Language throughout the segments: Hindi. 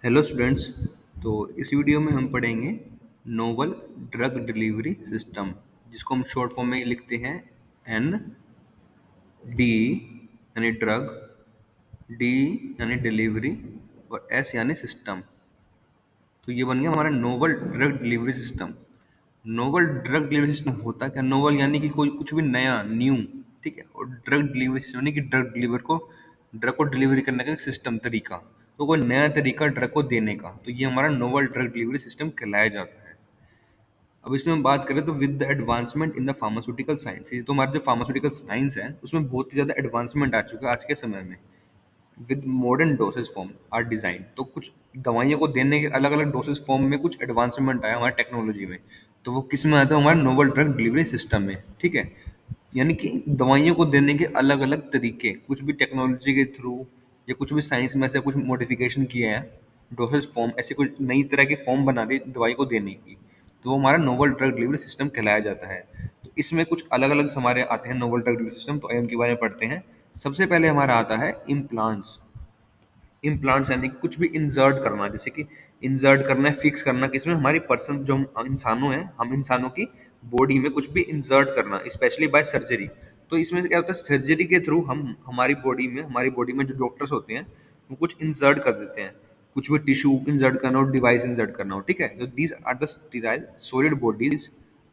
Hello students. तो इस वीडियो में हम पढ़ेंगे नोवल ड्रग डिलीवरी सिस्टम, जिसको हम शॉर्ट फॉर्म में लिखते हैं एन डी यानी ड्रग, डी यानी डिलीवरी और एस यानी सिस्टम। तो ये बन गया हमारा novel drug delivery system. Novel drug delivery system होता क्या? नोवल यानी कि कोई कुछ भी नया, न्यू, ठीक है। और ड्रग डिलीवरी सिस्टम यानी कि ड्रग को डिलीवरी करने का एक सिस्टम, तरीका। तो कोई नया तरीका ड्रग को देने का, तो ये हमारा नोवल ड्रग डिलीवरी सिस्टम कहलाया जाता है। अब इसमें हम बात करें तो with the advancement in the pharmaceutical science, तो हमारा जो फार्मास्यूटिकल साइंस है उसमें बहुत ही ज़्यादा एडवांसमेंट आ चुका है आज के समय में। With modern dosage form are design, तो कुछ दवाइयों को देने के अलग अलग डोसेज फॉर्म में कुछ एडवांसमेंट आया हमारी टेक्नोलॉजी में। तो वो किस में आता है? हमारे नोवल ड्रग डिलीवरी सिस्टम में, ठीक है। यानी कि दवाइयों को देने के अलग अलग तरीके, कुछ भी टेक्नोलॉजी के थ्रू या कुछ भी साइंस में ऐसे कुछ मॉडिफिकेशन किए हैं, डोसेज फॉर्म, ऐसी कुछ नई तरह की फॉर्म बना दी दवाई को देने की, तो वो हमारा नोवल ड्रग डिलीवरी सिस्टम कहलाया जाता है। तो इसमें कुछ अलग अलग हमारे आते हैं नोवल ड्रग डिलीवरी सिस्टम, तो आइए उनके बारे में पढ़ते हैं। सबसे पहले हमारा आता है इम्प्लांट्स। इम्प्लांट्स यानी कि कुछ भी इंसर्ट करना, जैसे कि इंसर्ट करना है, फिक्स करना, किसमें? हमारी पर्सन, जो हम इंसानों हैं, हम इंसानों की बॉडी में कुछ भी इंसर्ट करना, स्पेशली बाय सर्जरी। तो इसमें से क्या होता है, सर्जरी के थ्रू हम हमारी बॉडी में जो डॉक्टर्स होते हैं वो कुछ इंसर्ट कर देते हैं, कुछ भी टिश्यू इंसर्ट करना हो, डिवाइस इंसर्ट करना हो, ठीक है। तो these are the sterile solid bodies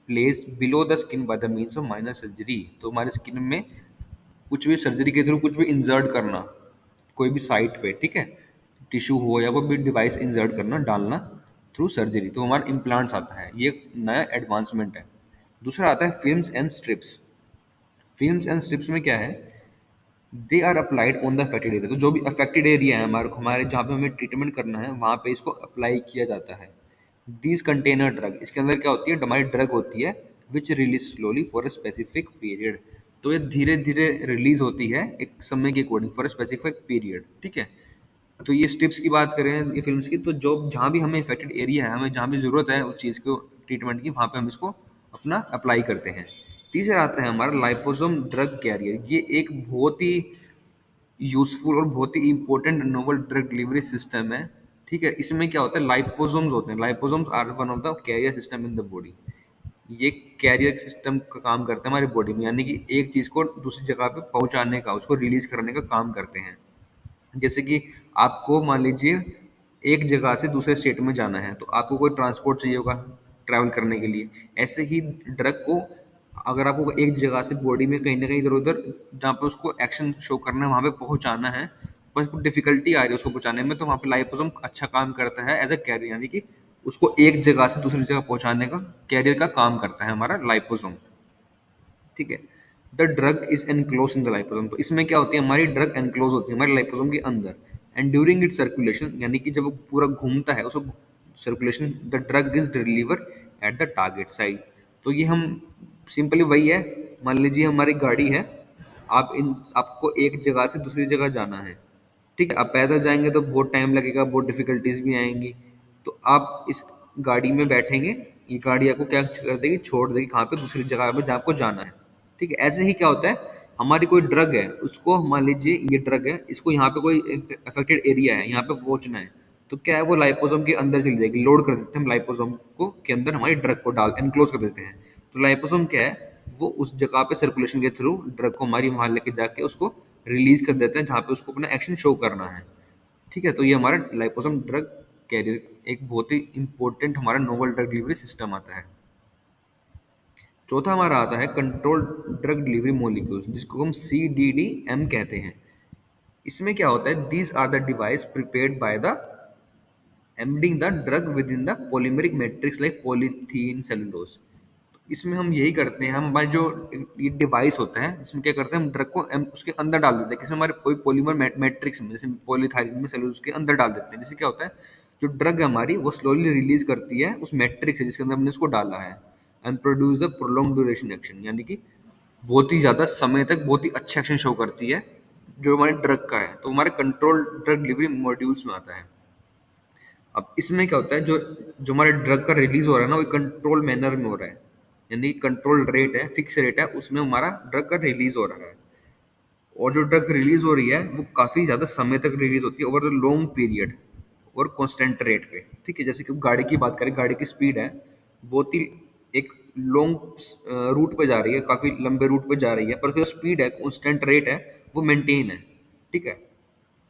placed below the skin by the means of minor surgery. तो हमारी स्किन में कुछ भी सर्जरी के थ्रू कुछ भी इंसर्ट करना, कोई भी साइट पे, ठीक है, टिश्यू हो या कोई भी डिवाइस इंसर्ट करना, डालना थ्रू सर्जरी, तो हमारा इम्प्लांट्स आता है। ये एक नया एडवांसमेंट है। दूसरा आता है films and strips. Films and strips में क्या है? They are applied on the affected area, तो जो भी अफेक्टेड एरिया है हमारे हमारे जहाँ पे हमें ट्रीटमेंट करना है वहाँ पे इसको अप्लाई किया जाता है। दीज कंटेनर ड्रग, इसके अंदर क्या होती है? हमारी ड्रग होती है विच release slowly for a specific period. तो ये धीरे धीरे रिलीज होती है एक समय के according, for a specific period, ठीक है। तो ये स्ट्रिप्स की बात करें ये फिल्म्स की, तो जो जहाँ भी हमें इफेक्टेड एरिया है, हमें जहाँ भी ज़रूरत है उस चीज़ को, ट्रीटमेंट की, वहाँ पे हम इसको अपना अप्लाई करते हैं। तीसरा आता है हमारा लाइपोसोम ड्रग कैरियर। ये एक बहुत ही यूज़फुल और बहुत ही important novel drug delivery system है, ठीक है। इसमें क्या होता है? लाइपोसोम्स होते हैं। Liposomes are one of the carrier system in the body. ये कैरियर सिस्टम का काम करते हैं हमारी बॉडी में, यानी कि एक चीज़ को दूसरी जगह पे पहुंचाने का, उसको रिलीज करने का काम करते हैं। जैसे कि आपको मान लीजिए एक जगह से दूसरे स्टेट में जाना है, तो आपको कोई ट्रांसपोर्ट चाहिए होगा ट्रैवल करने के लिए। ऐसे ही ड्रग को, अगर आपको एक जगह से बॉडी में कहीं ना कहीं इधर उधर जहाँ पे उसको एक्शन शो करना है वहाँ पे पहुँचाना है, बस कुछ डिफिकल्टी आ रही है उसको पहुँचाने में, तो वहाँ पे लाइपोसोम अच्छा काम करता है एज अ कैरियर, यानी कि उसको एक जगह से दूसरी जगह पहुँचाने का कैरियर का काम करता है हमारा लाइपोसोम, ठीक है। The drug is enclose in the liposome, तो इसमें क्या होती है? हमारी ड्रग एनक्लोज होती है हमारे लाइपोसोम के अंदर। एंड ड्यूरिंग इट सर्कुलेशन, यानी कि जब वो पूरा घूमता है उसको circulation, the drug is deliver eight the target site. तो ये हम सिंपली वही है, मान लीजिए हमारी गाड़ी है, आपको एक जगह से दूसरी जगह जाना है, ठीक है। आप पैदल जाएंगे तो बहुत टाइम लगेगा, बहुत डिफिकल्टीज भी आएंगी। तो आप इस गाड़ी में बैठेंगे, ये गाड़ी आपको क्या कर देगी? छोड़ देगी कहाँ पे? दूसरी जगह पे जहाँ आपको जाना है, ठीक है। ऐसे ही क्या होता है, हमारी कोई ड्रग है, उसको मान लीजिए ये ड्रग है, इसको यहाँ पे कोई अफेक्टेड एरिया है, यहाँ पे पहुंचना है, तो क्या है, वो लाइपोसोम के अंदर चली जाएगी, लोड कर देते हैं हम लाइपोसोम को के अंदर, हमारी ड्रग को डाल एनक्लोज कर देते हैं। तो लाइपोसोम क्या है, वो उस जगह पे सर्कुलेशन के थ्रू ड्रग को हमारी वहां लेके जाके उसको रिलीज कर देते हैं जहाँ पे उसको अपना एक्शन शो करना है, ठीक है। तो ये हमारा लाइपोसोम ड्रग कैरियर एक बहुत ही इंपॉर्टेंट हमारा नोवल ड्रग डिलीवरी सिस्टम आता है। चौथा हमारा आता है कंट्रोल ड्रग डिलीवरी मॉलिक्यूल, जिसको हम CDDM कहते हैं। इसमें क्या होता है? These are the device prepared by the embedding the drug within the polymeric matrix like polythene cellulose. इसमें हम यही करते हैं, हम हमारे जो ये डिवाइस होता है इसमें क्या करते हैं, हम ड्रग को उसके अंदर डाल देते हैं, किसमें? हमारे कोई पॉलीमर मैट्रिक्स में, जैसे पॉलीथाइलिन में सेलुलोज के अंदर डाल देते हैं। जिससे क्या होता है, जो ड्रग है हमारी वो स्लोली रिलीज करती है उस मैट्रिक्स से जिसके अंदर हमने उसको डाला है, and produce the prolong duration action, यानी कि बहुत ही ज़्यादा समय तक बहुत ही अच्छा एक्शन शो करती है जो हमारे ड्रग का है। तो हमारे कंट्रोल ड्रग डिलीवरी मॉड्यूल्स में आता है। अब इसमें क्या होता है, जो जो हमारे ड्रग का रिलीज हो रहा है ना, वो कंट्रोल मैनर में हो रहा है, यानी कंट्रोल रेट है, फिक्स रेट है, उसमें हमारा ड्रग का रिलीज हो रहा है। और जो ड्रग रिलीज हो रही है वो काफ़ी ज़्यादा समय तक रिलीज होती है, ओवर द लॉन्ग पीरियड, और कांस्टेंट रेट पे। ठीक है, जैसे कि गाड़ी की बात करें, गाड़ी की स्पीड है बहुत ही एक लॉन्ग रूट पे जा रही है, काफी लंबे रूट पे जा रही है, पर जो स्पीड है, कांस्टेंट रेट है, वो मेंटेन है। ठीक है,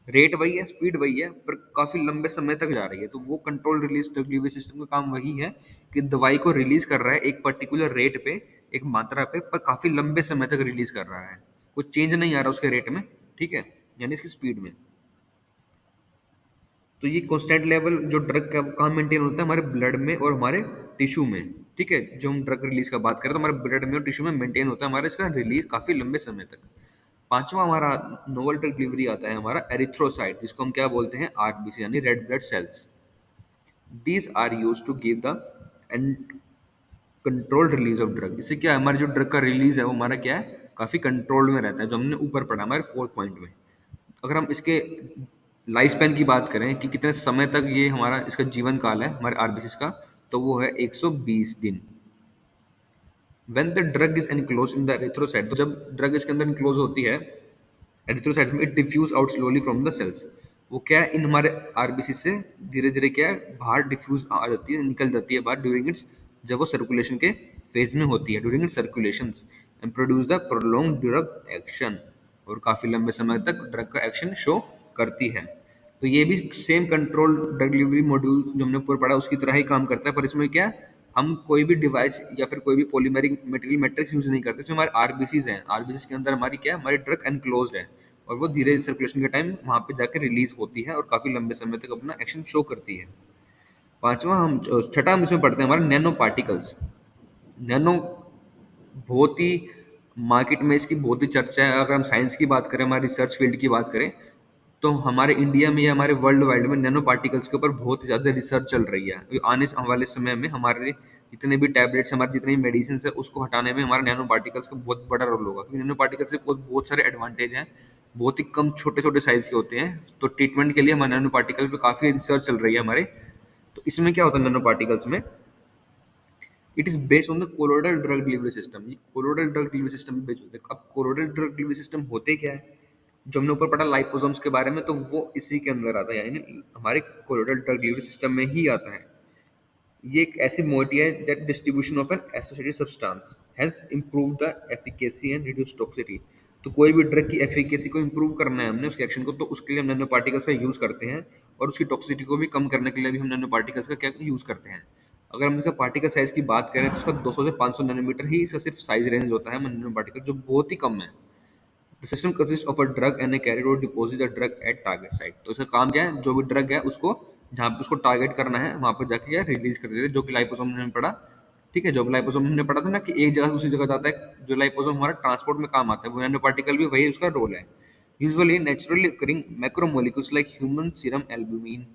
रेट वही है, स्पीड वही है, पर काफी लंबे समय तक जा रही है। तो वो कंट्रोल रिलीज डिलीवरी सिस्टम का काम वही है कि दवाई को रिलीज कर रहा है एक पर्टिकुलर रेट पे, एक मात्रा पे, पर काफी लंबे समय तक रिलीज कर रहा है, कोई चेंज नहीं आ रहा उसके रेट में। ठीक है, यानी इसकी स्पीड में। तो ये कांस्टेंट लेवल जो ड्रग का, वो कहाँ मेंटेन होता है, हमारे ब्लड में और हमारे टिश्यू में। ठीक है, जो हम ड्रग रिलीज का बात करें तो हमारे ब्लड में और टिश्यू में मेंटेन होता है हमारा इसका रिलीज काफी लंबे समय तक। पांचवा हमारा नोवल ड्रग डिलीवरी आता है हमारा एरिथ्रोसाइट, जिसको हम क्या बोलते हैं, आरबीसी यानी red blood cells. These are use to give the and controlled release of drug. इससे क्या है, हमारे जो ड्रग का रिलीज है वो हमारा क्या है, काफी कंट्रोल्ड में रहता है, जो हमने ऊपर पढ़ा हमारे फोर्थ पॉइंट में। अगर हम इसके लाइफ स्पैन की बात करें कि कितने समय तक ये हमारा इसका जीवन काल है हमारे आरबीसी का, तो वो है 120 दिन। When the drug is enclose in the erythrocyte, तो जब ड्रग इसके अंदर इनक्लोज होती है एरिथ्रोसाइट में, it diffuse out slowly from the cells. वो क्या है, इन हमारे आरबीसी से धीरे धीरे क्या है, बाहर डिफ्यूज आ जाती है, निकल जाती है बाहर ड्यूरिंग इट्स, जब वो सर्कुलेशन के फेज में होती है, during its circulation, and produce the prolong drug action, और काफी लंबे समय तक ड्रग का एक्शन शो करती है। तो ये भी same control drug delivery module जो हमने ऊपर पढ़ा उसकी तरह ही काम करता है, पर इसमें क्या है, हम कोई भी डिवाइस या फिर कोई भी पॉलीमेरिक मटेरियल मैट्रिक्स यूज नहीं करते। इसमें हमारे आरबीसीज हैं, आरबीसीज के अंदर हमारी क्या है, हमारी ड्रग एनक्लोज्ड है, और वो धीरे सर्कुलेशन के टाइम वहां पे जाकर रिलीज होती है और काफी लंबे समय तक अपना एक्शन शो करती है। पांचवा हम छठा हम इसमें पढ़ते हैं हमारा नैनो पार्टिकल्स। नैनो बहुत ही मार्केट में इसकी बहुत ही चर्चा है। अगर हम साइंस की बात करें, हमारी रिसर्च फील्ड की बात करें, तो हमारे इंडिया में या हमारे वर्ल्ड वाइड में नैनो पार्टिकल्स के ऊपर बहुत ही ज़्यादा रिसर्च चल रही है। ये आने वाले समय में हमारे जितने भी टैबलेट्स, हमारे जितनी भी मेडिसिन है, उसको हटाने में हमारे नैनो पार्टिकल्स का बहुत बड़ा रोल होगा, क्योंकि नैनो पार्टिकल्स से बहुत बहुत सारे एडवांटेज हैं, बहुत ही कम छोटे छोटे साइज के होते हैं। तो ट्रीटमेंट के लिए हमारे नैनो पार्टिकल पे काफ़ी रिसर्च चल रही है हमारे। तो इसमें क्या होता है, नैनो पार्टिकल्स में it is based on the colloidal drug delivery system. ये colloidal drug delivery system based होते हैं। अब कोलोइडल ड्रग डिलीवरी सिस्टम होते क्या है, जो हमने ऊपर पढ़ा लाइपोसोम्स के बारे में, तो वो इसी के अंदर आता है, यानी हमारे कोलोइडल ड्रग डिलीवरी सिस्टम में ही आता है। ये एक ऐसी मोइटी है that distribution of an associated substance hence improve the efficacy and reduce toxicity. तो कोई भी ड्रग की एफिकेसी को इंप्रूव करना है हमने, उसके एक्शन को, तो उसके लिए हम नैनो पार्टिकल्स का यूज करते हैं, और उसकी टॉक्सिटी को भी कम करने के लिए भी हम नैनो पार्टिकल्स का क्या यूज करते हैं। अगर हम इसका पार्टिकल साइज की बात करें तो उसका 200 से 500 नैनोमीटर ही इसका सिर्फ साइज रेंज होता है नैनो पार्टिकल, जो बहुत ही कम है। The system consist of a drug and a carrier deposit the drug at target site. तो इसका काम क्या है, जो भी ड्रग है उसको जहाँ पे उसको टारगेट करना है वहां पर जाके क्या रिलीज कर देते हैं, जो कि लाइपोसोम ने पढ़ा। ठीक है, जो लाइपोसोम हमने पढ़ा था ना कि एक जगह से दूसरी जगह जाता है, जो लाइपोसोम हमारा ट्रांसपोर्ट में काम आता है, वो नैनो पार्टिकल भी वही उसका रोल है। Usually naturally occurring macromolecules like human serum albumin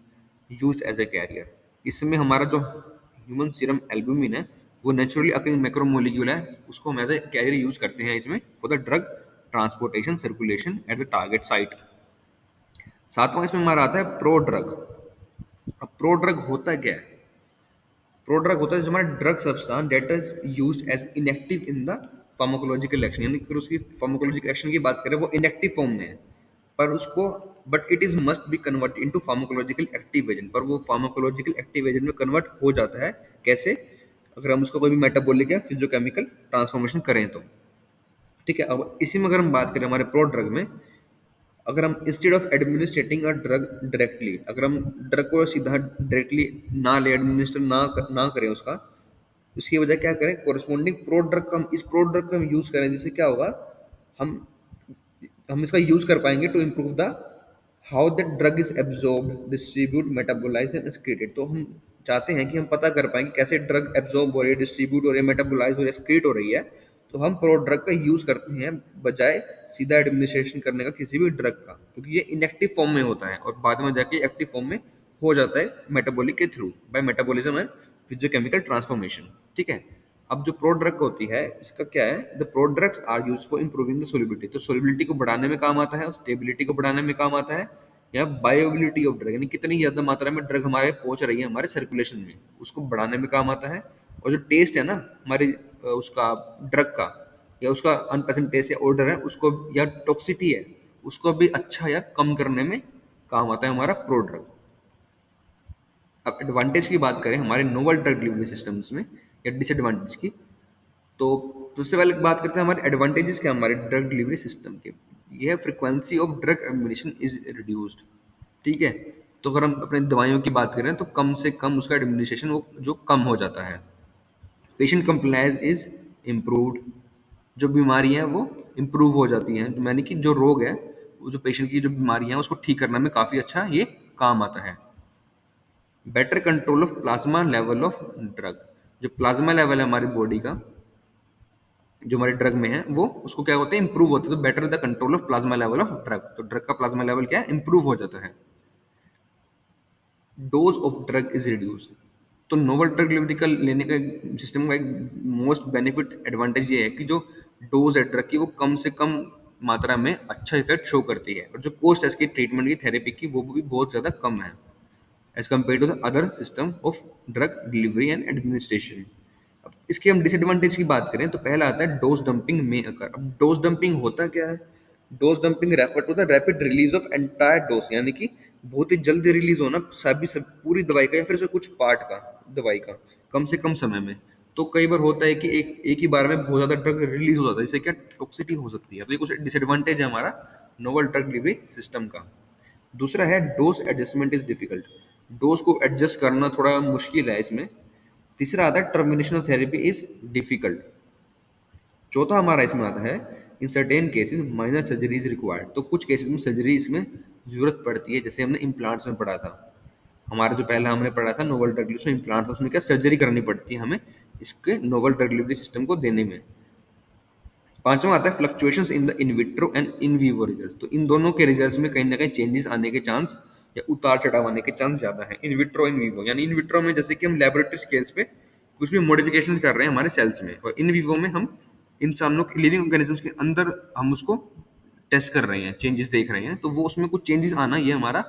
used as a carrier. इसमें हमारा जो ह्यूमन सीरम एल्ब्यूमिन है, वो नेचुरली अकरिंग मैक्रोमोलिक्यूल है, उसको हम एज ए कैरियर यूज करते हैं इसमें for the drug transportation circulation at the target site. सातवां इसमें हमारा आता है प्रो ड्रग। अब प्रो ड्रग होता क्या है, प्रो ड्रग होता है जो हमारा drug substance that is used as inactive in the pharmacological action, यानी कि उसकी फार्माकोलॉजिकल एक्शन की बात करें वो इनएक्टिव फॉर्म में है, पर उसको but it is must be convert into pharmacological active agent, पर वो फार्माकोलॉजिकल एक्टिव एजेंट में कन्वर्ट हो जाता है। कैसे, अगर हम उसको कोई भी मेटाबॉलिक या फिजियोकेमिकल ट्रांसफॉर्मेशन करें तो। ठीक है, अब इसी में अगर हम बात करें हमारे प्रो ड्रग में, अगर हम instead of administrating a drug directly, अगर हम ड्रग को सीधा डायरेक्टली ना ले, एडमिनिस्टर ना करें उसका, उसकी वजह क्या करें, कोरिस्पोंडिंग प्रो ड्रग का हम इस प्रो ड्रग का हम यूज करें, जिससे क्या होगा, हम हम इसका यूज कर पाएंगे to improve the how the drug is absorb distribute metabolize and excreted. तो हम चाहते हैं कि हम पता कर पाएंगे कैसे ड्रग एब्जॉर्ब हो रही है, डिस्ट्रीब्यूट हो रही है, मेटाबोलाइज हो रही है, एक्सक्रीट हो रही है। तो हम प्रो ड्रग का यूज करते हैं बजाय सीधा एडमिनिस्ट्रेशन करने का किसी भी ड्रग का, क्योंकि ये इनएक्टिव फॉर्म में होता है और बाद में जाके एक्टिव फॉर्म में हो जाता है मेटाबॉलिक के through, by metabolism and physiochemical transformation. ठीक है, अब जो प्रो ड्रग होती है इसका क्या है, the prodrugs are use for improving the solubility. तो सोलिबिलिटी को बढ़ाने में काम आता है, स्टेबिलिटी को बढ़ाने में काम आता है, या बायोबिलिटी ऑफ ड्रग, यानी कितनी ज्यादा मात्रा में ड्रग हमारे पहुंच रही है हमारे सर्कुलेशन में, उसको बढ़ाने में काम आता है। और जो टेस्ट है ना हमारी उसका ड्रग का, या उसका अनप्लेजेंट टेस्ट या ऑर्डर है उसको, या टॉक्सिटी है उसको भी अच्छा या कम करने में काम आता है हमारा प्रो ड्रग। अब एडवांटेज की बात करें हमारे नोवल ड्रग डिलीवरी सिस्टम्स में या डिसएडवांटेज की, तो सबसे पहले बात करते हैं हमारे एडवांटेजेस क्या हमारे ड्रग डिलीवरी सिस्टम के। यह frequency of drug administration is reduced. ठीक है, तो अगर हम अपने दवाइयों की बात करें तो कम से कम उसका एडमिनिस्ट्रेशन वो जो कम हो जाता है। Patient compliance is improved. जो बीमारी है वो इम्प्रूव हो जाती हैं, यानी कि जो रोग है, वो जो पेशेंट की जो बीमारियां हैं उसको ठीक करने में काफ़ी अच्छा ये काम आता है। Better control of plasma level of drug. जो प्लाज्मा लेवल है हमारी बॉडी का, जो हमारे ड्रग में है, वो उसको क्या होता है, इंप्रूव होता है। तो better the control of plasma level of drug, तो ड्रग का प्लाज्मा लेवल क्या है, इंप्रूव हो जाता है। Dose of drug is reduce. तो नोवल ड्रग डिलीवरी का लेने का सिस्टम का एक मोस्ट बेनिफिट एडवांटेज ये है कि जो डोज है ड्रग की वो कम से कम मात्रा में अच्छा इफेक्ट शो करती है, और जो कॉस्ट है इसकी ट्रीटमेंट की थेरेपी की वो भी बहुत ज़्यादा कम है as compare to the other system of drug delivery and administration. अब इसके हम डिसएडवांटेज की बात करें तो पहला आता है डोज डंपिंग में अकर। अब डोज डंपिंग होता क्या है? Dose dumping refer to the rapid release of entire dose, यानी कि बहुत ही जल्दी रिलीज होना सभी सब पूरी दवाई का या फिर से कुछ पार्ट का दवाई का कम से कम समय में। तो कई बार होता है कि एक एक ही बार में बहुत ज़्यादा ड्रग रिलीज हो जाता है, जिससे क्या टॉक्सिटी हो सकती है। तो ये कुछ डिसएडवांटेज है हमारा नोवल ड्रग डिलीवरी सिस्टम का। दूसरा है dose adjustment is difficult. Dose को एडजस्ट करना थोड़ा मुश्किल है इसमें। तीसरा आता है termination of therapy is difficult. चौथा हमारा इसमें आता है in certain cases minor surgery is required. तो कुछ केसेस में सर्जरी इसमें जरूरत पड़ती है, जैसे हमने इम्प्लांट्स में पढ़ा था। हमारा जो पहला हमने पढ़ा था नोवल ड्रग डिलीवरी, उसमें इम्प्लांट था, उसमें क्या सर्जरी करनी पड़ती है हमें इसके नोवल ड्रग डिलीवरी सिस्टम को देने में। पांचवा आता है fluctuations in the in vitro and in vivo results. तो इन दोनों के रिजल्ट्स में कहीं ना कहीं चेंजेस आने के चांस या उतार चढ़ाव आने के चांस ज्यादा है, इन विट्रो इन वीवो। यानी इन विट्रो में जैसे कि हम लेबोरेटरी स्केल्स पे कुछ भी मॉडिफिकेशन कर रहे हैं हमारे सेल्स में, और इन वीवो में हम इंसानों के लिविंग ऑर्गेनिजम्स के अंदर हम उसको टेस्ट कर रहे हैं, चेंजेस देख रहे हैं। तो वो उसमें कुछ चेंजेस आना, ये हमारा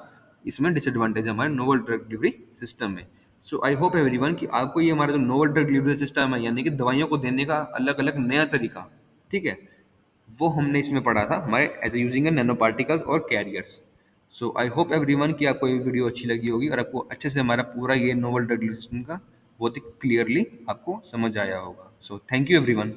इसमें डिसएडवांटेज है हमारे नोवल ड्रग डिलीवरी सिस्टम में। सो आई होप एवरीवन कि आपको ये हमारा जो नोवल ड्रग डिलीवरी सिस्टम है, यानी कि दवाइयों को देने का अलग अलग नया तरीका, ठीक है, वो हमने इसमें पढ़ा था हमारे as a using nano particles और carriers. So I hope everyone कि आपको ये वीडियो अच्छी लगी होगी और आपको अच्छे से हमारा पूरा ये नोवल ड्रग डिलीवरी सिस्टम का बहुत ही क्लियरली आपको समझ आया होगा। So thank you everyone.